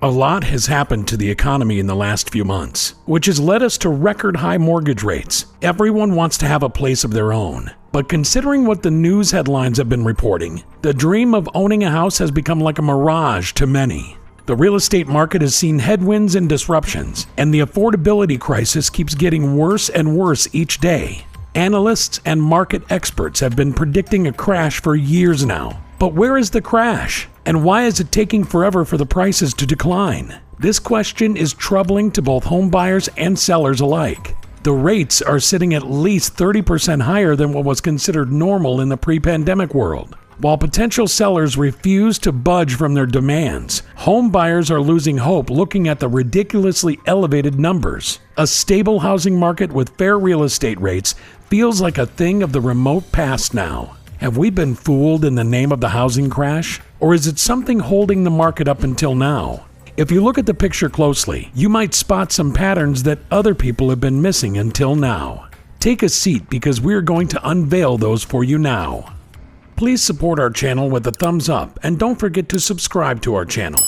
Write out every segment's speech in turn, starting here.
A lot has happened to the economy in the last few months, which has led us to record high mortgage rates. Everyone wants to have a place of their own. But considering what the news headlines have been reporting, the dream of owning a house has become like a mirage to many. The real estate market has seen headwinds and disruptions, and the affordability crisis keeps getting worse and worse each day. Analysts and market experts have been predicting a crash for years now. But where is the crash? And why is it taking forever for the prices to decline? This question is troubling to both home buyers and sellers alike. The rates are sitting at least 30% higher than what was considered normal in the pre-pandemic world. While potential sellers refuse to budge from their demands, home buyers are losing hope looking at the ridiculously elevated numbers. A stable housing market with fair real estate rates feels like a thing of the remote past now. Have we been fooled in the name of the housing crash? Or is it something holding the market up until now? If you look at the picture closely, you might spot some patterns that other people have been missing until now. Take a seat because we're going to unveil those for you now. Please support our channel with a thumbs up and don't forget to subscribe to our channel.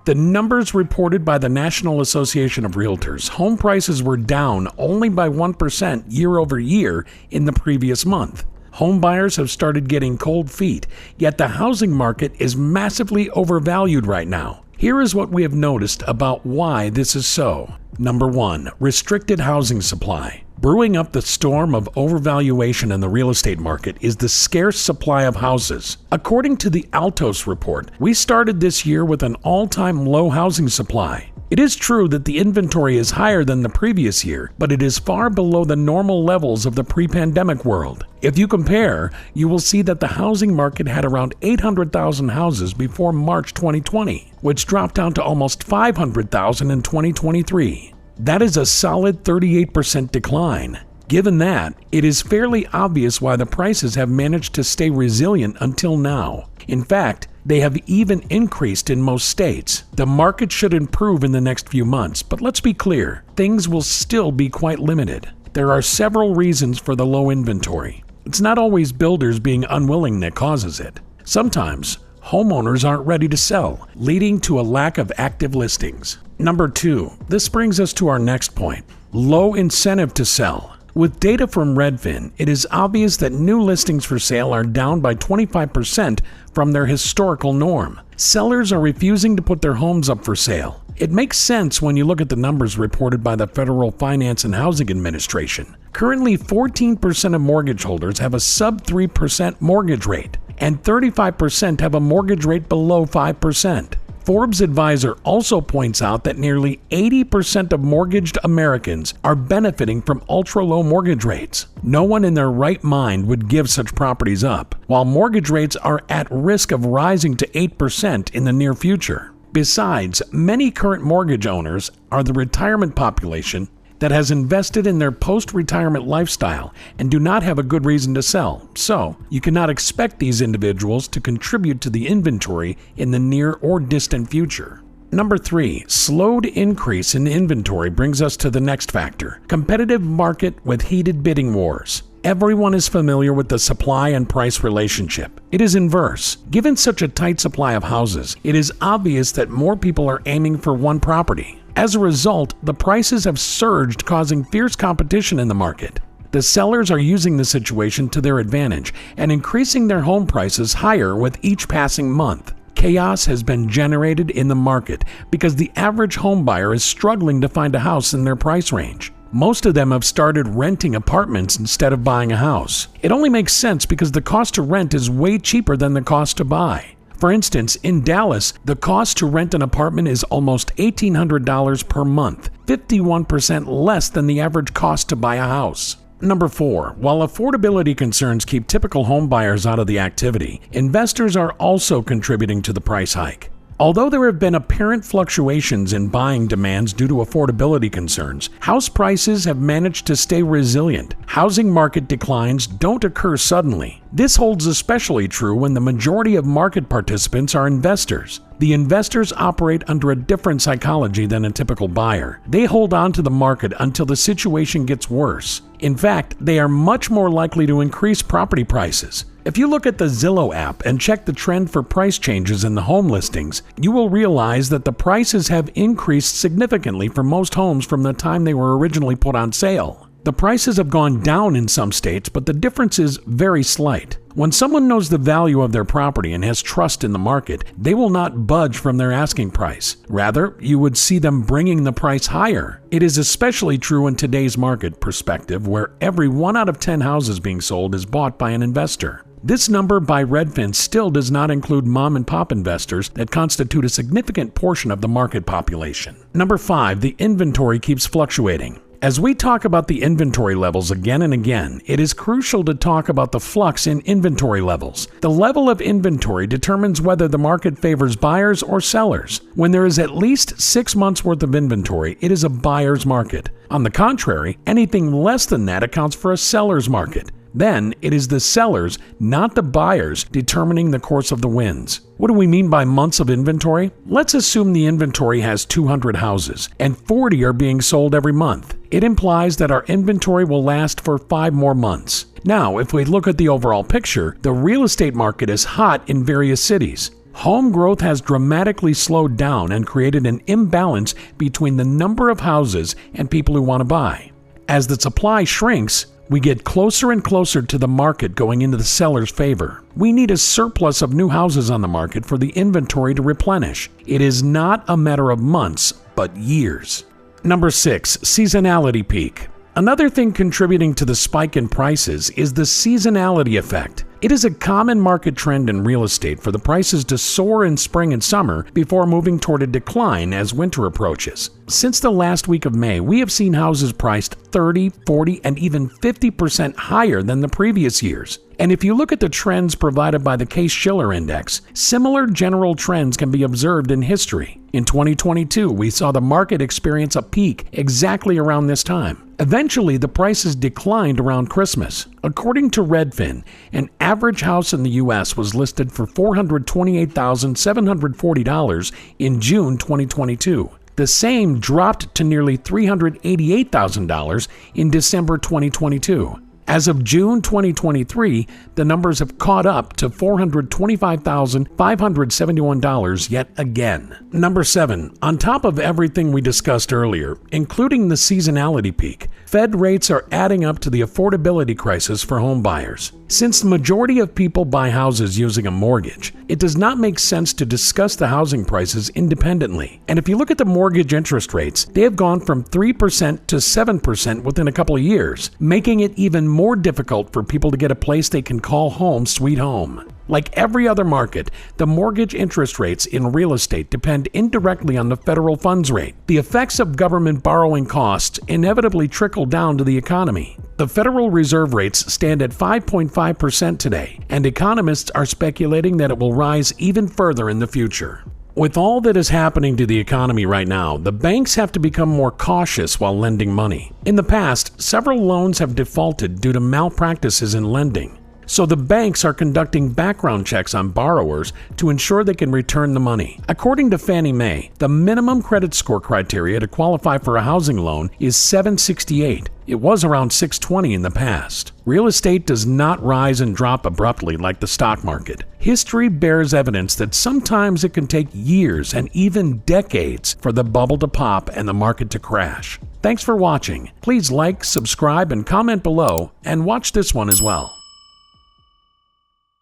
The numbers reported by the National Association of Realtors, home prices were down only by 1% year over year in the previous month. Home buyers have started getting cold feet, yet the housing market is massively overvalued right now. Here is what we have noticed about why this is so. Number 1, restricted housing supply. Brewing up the storm of overvaluation in the real estate market is the scarce supply of houses. According to the Altos report, we started this year with an all-time low housing supply. It is true that the inventory is higher than the previous year, but it is far below the normal levels of the pre-pandemic world. If you compare, you will see that the housing market had around 800,000 houses before March 2020, which dropped down to almost 500,000 in 2023. That is a solid 38% decline. Given that, it is fairly obvious why the prices have managed to stay resilient until now. In fact, they have even increased in most states. The market should improve in the next few months, but let's be clear, things will still be quite limited. There are several reasons for the low inventory. It's not always builders being unwilling that causes it. Sometimes, homeowners aren't ready to sell, leading to a lack of active listings. Number 2, this brings us to our next point, low incentive to sell. With data from Redfin, it is obvious that new listings for sale are down by 25% from their historical norm. Sellers are refusing to put their homes up for sale. It makes sense when you look at the numbers reported by the Federal Finance and Housing Administration. Currently, 14% of mortgage holders have a sub 3% mortgage rate, and 35% have a mortgage rate below 5%. Forbes Advisor also points out that nearly 80% of mortgaged Americans are benefiting from ultra-low mortgage rates. No one in their right mind would give such properties up, while mortgage rates are at risk of rising to 8% in the near future. Besides, many current mortgage owners are the retirement population that has invested in their post-retirement lifestyle and do not have a good reason to sell. So, you cannot expect these individuals to contribute to the inventory in the near or distant future. Number 3, slowed increase in inventory brings us to the next factor, competitive market with heated bidding wars. Everyone is familiar with the supply and price relationship. It is inverse. Given such a tight supply of houses, it is obvious that more people are aiming for one property. As a result, the prices have surged, causing fierce competition in the market. The sellers are using the situation to their advantage and increasing their home prices higher with each passing month. Chaos has been generated in the market because the average home buyer is struggling to find a house in their price range. Most of them have started renting apartments instead of buying a house. It only makes sense because the cost to rent is way cheaper than the cost to buy. For instance, in Dallas, the cost to rent an apartment is almost $1,800 per month, 51% less than the average cost to buy a house. Number 4, while affordability concerns keep typical home buyers out of the activity, investors are also contributing to the price hike. Although there have been apparent fluctuations in buying demands due to affordability concerns, house prices have managed to stay resilient. Housing market declines don't occur suddenly. This holds especially true when the majority of market participants are investors. The investors operate under a different psychology than a typical buyer. They hold on to the market until the situation gets worse. In fact, they are much more likely to increase property prices. If you look at the Zillow app and check the trend for price changes in the home listings, you will realize that the prices have increased significantly for most homes from the time they were originally put on sale. The prices have gone down in some states, but the difference is very slight. When someone knows the value of their property and has trust in the market, they will not budge from their asking price. Rather, you would see them bringing the price higher. It is especially true in today's market perspective, where every 1 out of 10 houses being sold is bought by an investor. This number by Redfin still does not include mom and pop investors that constitute a significant portion of the market population. Number 5, the inventory keeps fluctuating. As we talk about the inventory levels again and again, it is crucial to talk about the flux in inventory levels. The level of inventory determines whether the market favors buyers or sellers. When there is at least 6 months worth of inventory, it is a buyer's market. On the contrary, anything less than that accounts for a seller's market. Then it is the sellers, not the buyers, determining the course of the winds. What do we mean by months of inventory? Let's assume the inventory has 200 houses and 40 are being sold every month. It implies that our inventory will last for 5 more months. Now, if we look at the overall picture, the real estate market is hot in various cities. Home growth has dramatically slowed down and created an imbalance between the number of houses and people who want to buy. As the supply shrinks, we get closer and closer to the market going into the seller's favor. We need a surplus of new houses on the market for the inventory to replenish. It is not a matter of months, but years. Number 6, seasonality peak. Another thing contributing to the spike in prices is the seasonality effect. It is a common market trend in real estate for the prices to soar in spring and summer before moving toward a decline as winter approaches. Since the last week of May, we have seen houses priced 30, 40, and even 50% higher than the previous years. And if you look at the trends provided by the Case-Shiller Index, similar general trends can be observed in history. In 2022, we saw the market experience a peak exactly around this time. Eventually, the prices declined around Christmas. According to Redfin, an average house in the U.S. was listed for $428,740 in June 2022. The same dropped to nearly $388,000 in December 2022. As of June 2023, the numbers have caught up to $425,571 yet again. Number 7. On top of everything we discussed earlier, including the seasonality peak, Fed rates are adding up to the affordability crisis for home buyers. Since the majority of people buy houses using a mortgage, it does not make sense to discuss the housing prices independently. And if you look at the mortgage interest rates, they have gone from 3% to 7% within a couple of years, making it even more difficult for people to get a place they can call home sweet home. Like every other market, the mortgage interest rates in real estate depend indirectly on the federal funds rate. The effects of government borrowing costs inevitably trickle down to the economy. The Federal Reserve rates stand at 5.5% today, and economists are speculating that it will rise even further in the future. With all that is happening to the economy right now, the banks have to become more cautious while lending money. In the past, several loans have defaulted due to malpractices in lending. So the banks are conducting background checks on borrowers to ensure they can return the money. According to Fannie Mae, the minimum credit score criteria to qualify for a housing loan is 768. It was around 620 in the past. Real estate does not rise and drop abruptly like the stock market. History bears evidence that sometimes it can take years and even decades for the bubble to pop and the market to crash. Thanks for watching. Please like, subscribe, and comment below, and watch this one as well.